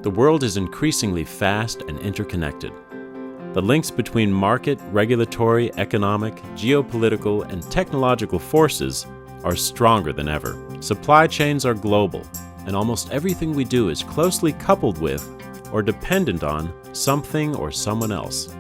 The world is increasingly fast and interconnected. The links between market, regulatory, economic, geopolitical, and technological forces are stronger than ever. Supply chains are global, and almost everything we do is closely coupled with or dependent on something or someone else.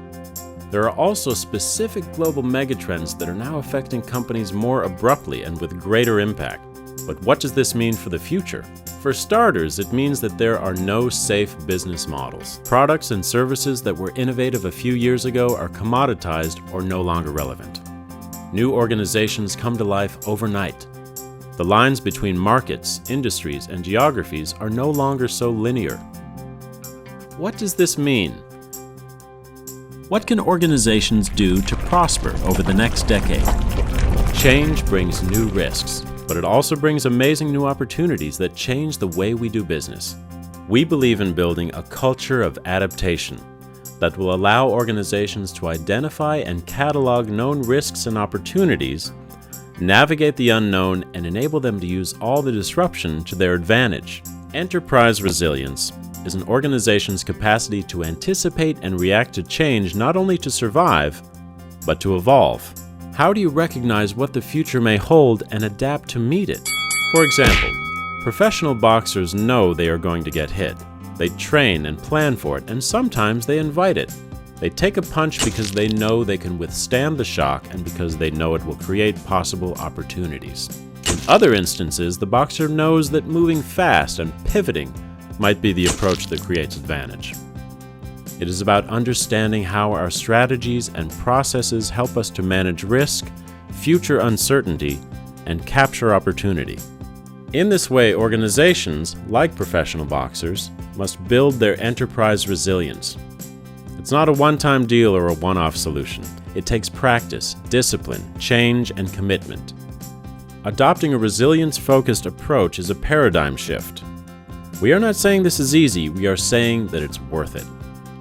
There are also specific global megatrends that are now affecting companies more abruptly and with greater impact. But what does this mean for the future? For starters, it means that there are no safe business models. Products and services that were innovative a few years ago are commoditized or no longer relevant. New organizations come to life overnight. The lines between markets, industries, and geographies are no longer so linear. What does this mean? What can organizations do to prosper over the next decade? Change brings new risks, but it also brings amazing new opportunities that change the way we do business. We believe in building a culture of adaptation that will allow organizations to identify and catalog known risks and opportunities, navigate the unknown, and enable them to use all the disruption to their advantage. Enterprise resilience is an organization's capacity to anticipate and react to change, not only to survive, but to evolve. How do you recognize what the future may hold and adapt to meet it? For example, professional boxers know they are going to get hit. They train and plan for it, and sometimes they invite it. They take a punch because they know they can withstand the shock and because they know it will create possible opportunities. In other instances, the boxer knows that moving fast and pivoting might be the approach that creates advantage. It is about understanding how our strategies and processes help us to manage risk, future uncertainty, and capture opportunity. In this way, organizations, like professional boxers, must build their enterprise resilience. It's not a one-time deal or a one-off solution. It takes practice, discipline, change, and commitment. Adopting a resilience-focused approach is a paradigm shift. We are not saying this is easy, we are saying that it's worth it.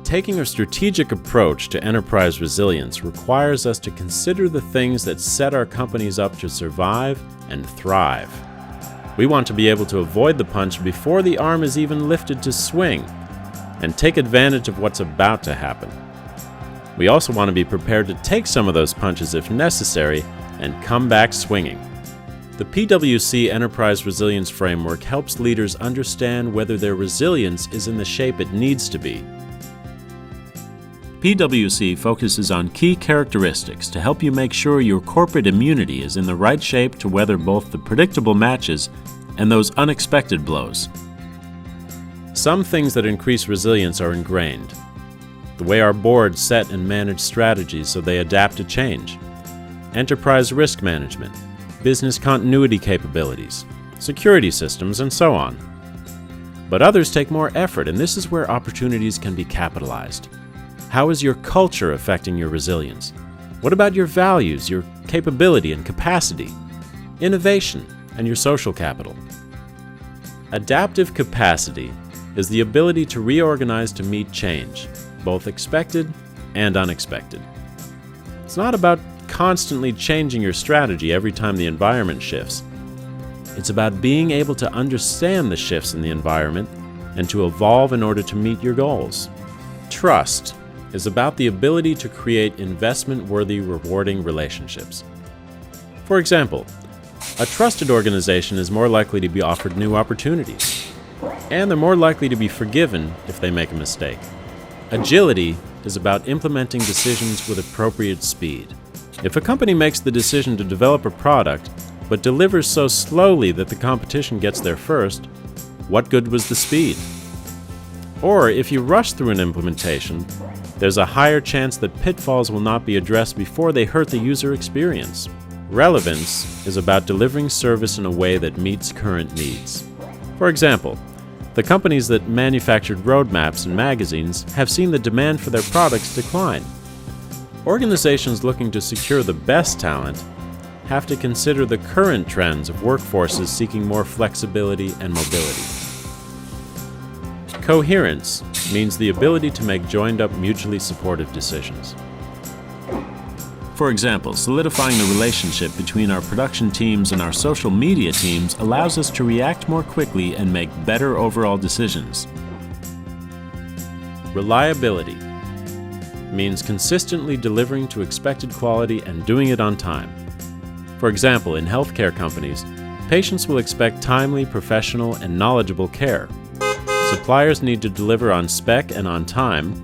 Taking a strategic approach to enterprise resilience requires us to consider the things that set our companies up to survive and thrive. We want to be able to avoid the punch before the arm is even lifted to swing, and take advantage of what's about to happen. We also want to be prepared to take some of those punches if necessary and come back swinging. The PwC Enterprise Resilience Framework helps leaders understand whether their resilience is in the shape it needs to be. PwC focuses on key characteristics to help you make sure your corporate immunity is in the right shape to weather both the predictable matches and those unexpected blows. Some things that increase resilience are ingrained. The way our boards set and manage strategies so they adapt to change. Enterprise risk management, business continuity capabilities, security systems, and so on. But others take more effort, and this is where opportunities can be capitalized. How is your culture affecting your resilience? What about your values, your capability and capacity, innovation, and your social capital? Adaptive capacity is the ability to reorganize to meet change, both expected and unexpected. It's not about constantly changing your strategy every time the environment shifts. It's about being able to understand the shifts in the environment and to evolve in order to meet your goals. Trust is about the ability to create investment-worthy, rewarding relationships. For example, a trusted organization is more likely to be offered new opportunities, and they're more likely to be forgiven if they make a mistake. Agility is about implementing decisions with appropriate speed. If a company makes the decision to develop a product, but delivers so slowly that the competition gets there first, what good was the speed? Or if you rush through an implementation, there's a higher chance that pitfalls will not be addressed before they hurt the user experience. Relevance is about delivering service in a way that meets current needs. For example, the companies that manufactured roadmaps and magazines have seen the demand for their products decline. Organizations looking to secure the best talent have to consider the current trends of workforces seeking more flexibility and mobility. Coherence means the ability to make joined-up, mutually supportive decisions. For example, solidifying the relationship between our production teams and our social media teams allows us to react more quickly and make better overall decisions. Reliability means consistently delivering to expected quality and doing it on time. For example, in healthcare companies, patients will expect timely, professional, and knowledgeable care. Suppliers need to deliver on spec and on time.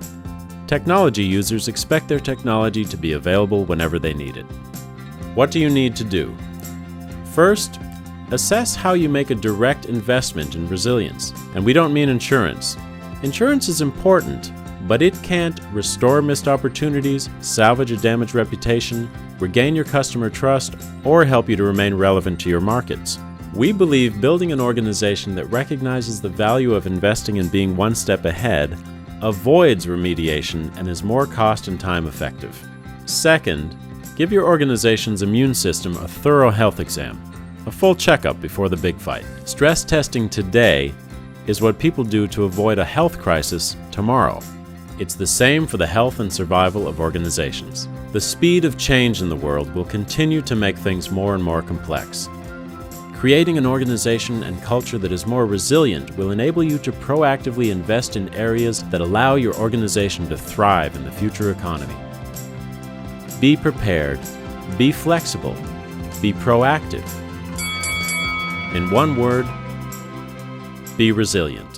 Technology users expect their technology to be available whenever they need it. What do you need to do? First, assess how you make a direct investment in resilience. And we don't mean insurance. Insurance is important, but it can't restore missed opportunities, salvage a damaged reputation, regain your customer trust, or help you to remain relevant to your markets. We believe building an organization that recognizes the value of investing in being one step ahead avoids remediation and is more cost and time effective. Second, give your organization's immune system a thorough health exam, a full checkup before the big fight. Stress testing today is what people do to avoid a health crisis tomorrow. It's the same for the health and survival of organizations. The speed of change in the world will continue to make things more and more complex. Creating an organization and culture that is more resilient will enable you to proactively invest in areas that allow your organization to thrive in the future economy. Be prepared, be flexible, be proactive. In one word, be resilient.